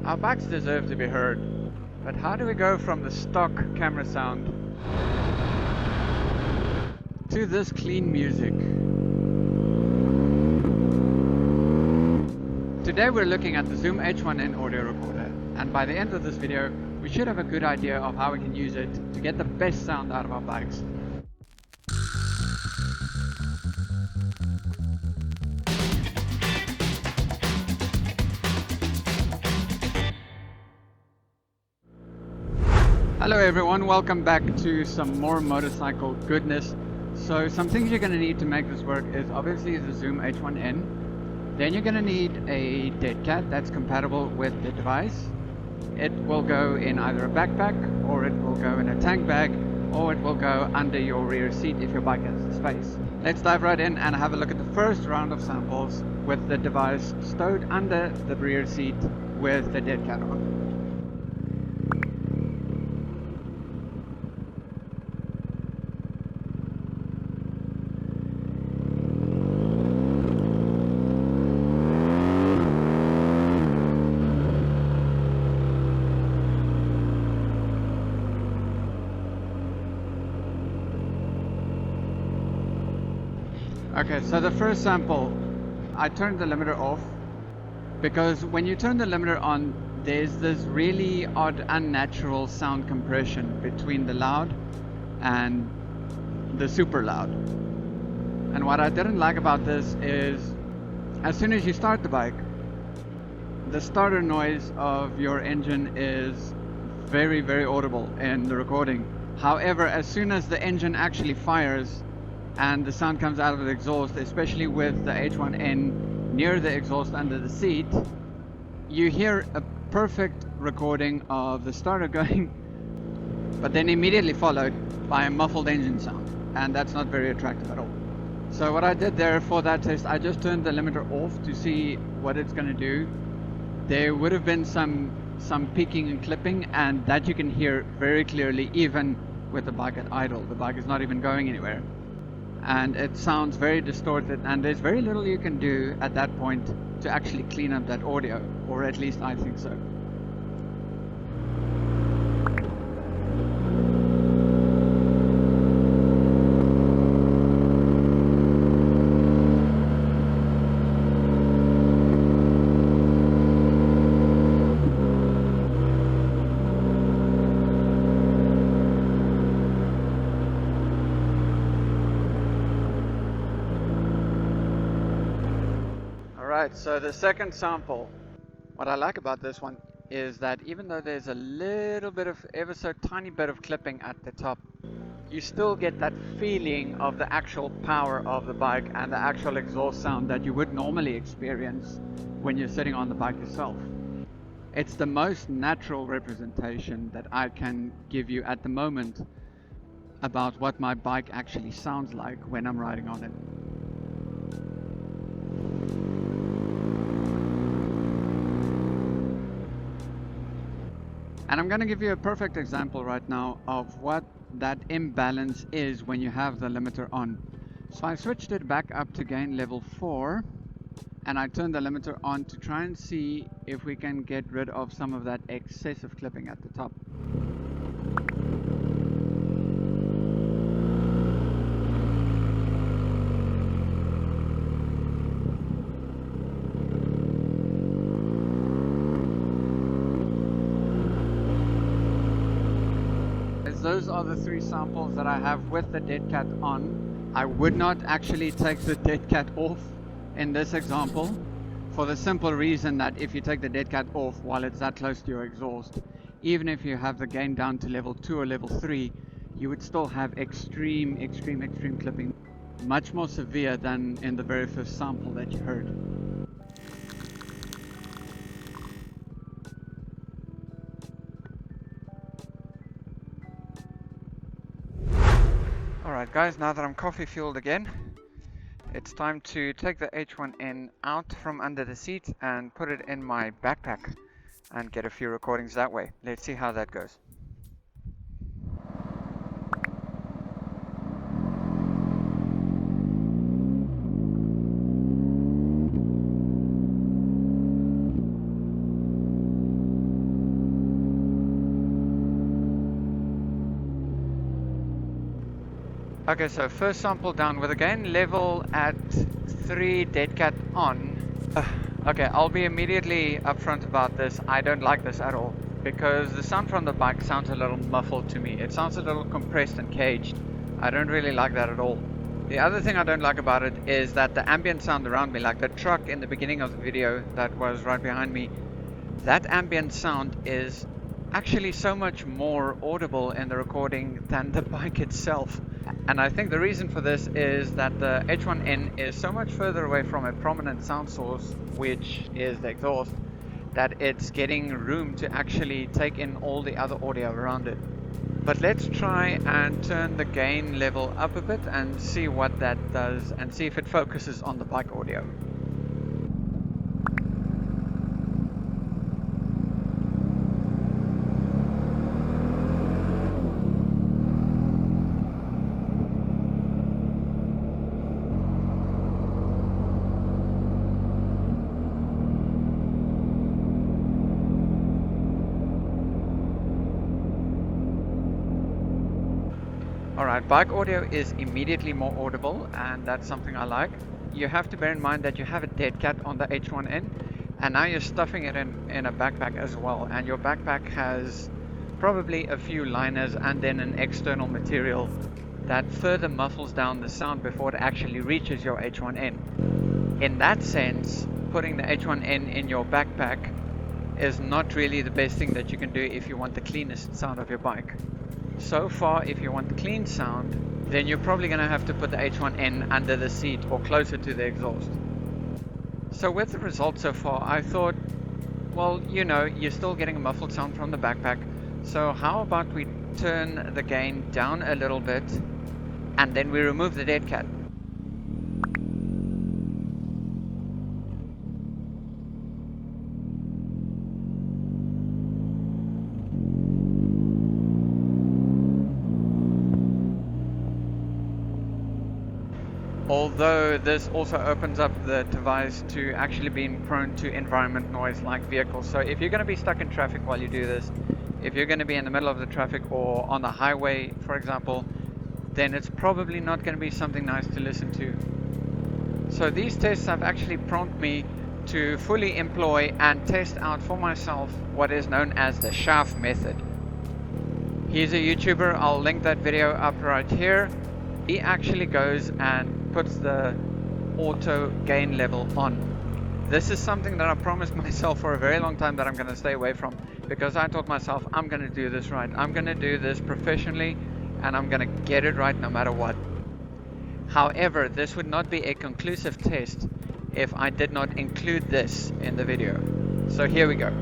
Our bikes deserve to be heard, but how do we go from the stock camera sound to this clean music? Today we're looking at the Zoom H1N audio recorder, and by the end of this video we should have a good idea of how we can use it to get the best sound out of our bikes. Hello everyone, welcome back to some more motorcycle goodness. So some things you're going to need to make this work is obviously the Zoom H1N. Then you're going to need a dead cat that's compatible with the device. It will go in either a backpack, or it will go in a tank bag, or it will go under your rear seat if your bike has the space. Let's dive right in and have a look at the first round of samples with the device stowed under the rear seat with the dead cat on. Okay, so the first sample, I turned the limiter off because when you turn the limiter on, there's this really odd, unnatural sound compression between the loud and the super loud. And what I didn't like about this is, as soon as you start the bike, the starter noise of your engine is very, very audible in the recording. However, as soon as the engine actually fires, and the sound comes out of the exhaust, especially with the H1N near the exhaust under the seat, you hear a perfect recording of the starter going, but then immediately followed by a muffled engine sound, and that's not very attractive at all. So what I did there for that test, I just turned the limiter off to see what it's going to do. There would have been some peaking and clipping, and that you can hear very clearly even with the bike at idle. The bike is not even going anywhere. And it sounds very distorted, and there's very little you can do at that point to actually clean up that audio, or at least I think so. Alright, so the second sample, what I like about this one is that even though there's a little bit of, ever so tiny bit of clipping at the top, you still get that feeling of the actual power of the bike and the actual exhaust sound that you would normally experience when you're sitting on the bike yourself. It's the most natural representation that I can give you at the moment about what my bike actually sounds like when I'm riding on it. And I'm going to give you a perfect example right now of what that imbalance is when you have the limiter on. So I switched it back up to gain level 4, and I turned the limiter on to try and see if we can get rid of some of that excessive clipping at the top. Those are the three samples that I have with the dead cat on. I would not actually take the dead cat off in this example, for the simple reason that if you take the dead cat off while it's that close to your exhaust, even if you have the gain down to level 2 or level 3, you would still have extreme clipping, much more severe than in the very first sample that you heard. Alright guys, now that I'm coffee fueled again, it's time to take the H1N out from under the seat and put it in my backpack and get a few recordings that way. Let's see how that goes. Okay, so first sample down with the gain level at 3, dead cat on. Okay, I'll be immediately upfront about this. I don't like this at all because the sound from the bike sounds a little muffled to me. It sounds a little compressed and caged. I don't really like that at all. The other thing I don't like about it is that the ambient sound around me, like the truck in the beginning of the video that was right behind me, that ambient sound is actually so much more audible in the recording than the bike itself. And I think the reason for this is that the H1N is so much further away from a prominent sound source, which is the exhaust, that it's getting room to actually take in all the other audio around it. But let's try and turn the gain level up a bit and see what that does and see if it focuses on the bike audio. Alright, bike audio is immediately more audible, and that's something I like. You have to bear in mind that you have a dead cat on the H1N, and now you're stuffing it in a backpack as well, and your backpack has probably a few liners and then an external material that further muffles down the sound before it actually reaches your H1N. In that sense, putting the H1N in your backpack is not really the best thing that you can do if you want the cleanest sound of your bike. So far, if you want the clean sound, then you're probably going to have to put the H1N under the seat or closer to the exhaust. So with the results so far, I thought, well, you know, you're still getting a muffled sound from the backpack, so how about we turn the gain down a little bit and then we remove the dead cat. Although this also opens up the device to actually being prone to environment noise like vehicles. So if you're going to be stuck in traffic while you do this, if you're going to be in the middle of the traffic or on the highway, for example, then it's probably not going to be something nice to listen to. So these tests have actually prompted me to fully employ and test out for myself what is known as the SCHAAF method. He's a YouTuber, I'll link that video up right here. He actually goes and puts the auto gain level on. This is something that I promised myself for a very long time that I'm going to stay away from, because I told myself I'm going to do this right. I'm going to do this professionally and I'm going to get it right no matter what. However, this would not be a conclusive test if I did not include this in the video. So here we go.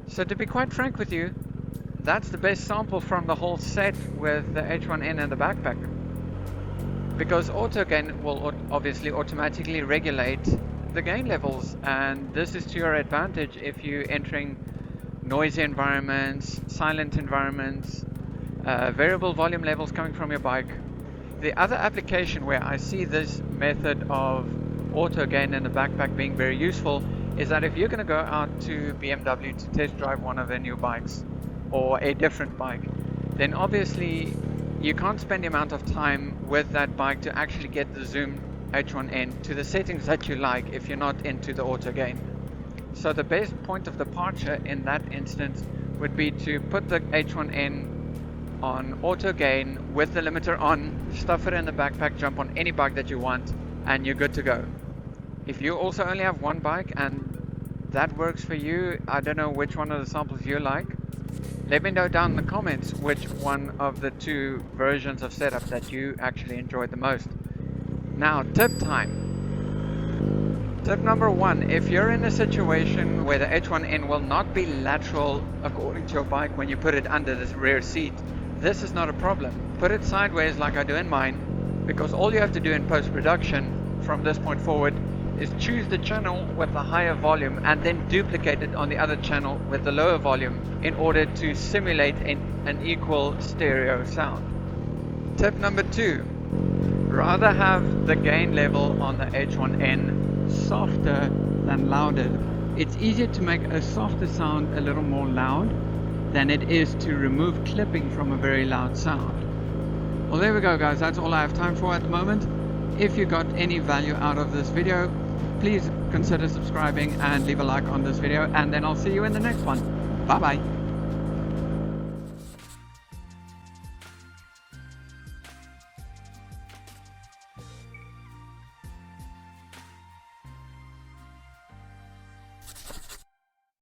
So to be quite frank with you, that's the best sample from the whole set with the H1N and the backpack. Because auto gain will obviously automatically regulate the gain levels, and this is to your advantage if you're entering noisy environments, silent environments, variable volume levels coming from your bike. The other application where I see this method of auto gain in the backpack being very useful is that if you're going to go out to BMW to test drive one of their new bikes or a different bike, then obviously you can't spend the amount of time with that bike to actually get the Zoom H1N to the settings that you like if you're not into the auto gain. So the best point of departure in that instance would be to put the H1N on auto gain with the limiter on, stuff it in the backpack, jump on any bike that you want, and you're good to go. If you also only have one bike and that works for you, I don't know which one of the samples you like, let me know down in the comments which one of the two versions of setup that you actually enjoyed the most. Now, tip time. Tip number one, if you're in a situation where the H1N will not be lateral according to your bike when you put it under the rear seat, this is not a problem. Put it sideways like I do in mine, because all you have to do in post-production from this point forward is choose the channel with the higher volume and then duplicate it on the other channel with the lower volume in order to simulate an equal stereo sound. Tip number 2, rather have the gain level on the H1N softer than louder. It's easier to make a softer sound a little more loud than it is to remove clipping from a very loud sound. Well, there we go guys, that's all I have time for at the moment. If you got any value out of this video, please consider subscribing and leave a like on this video, and then I'll see you in the next one. Bye bye.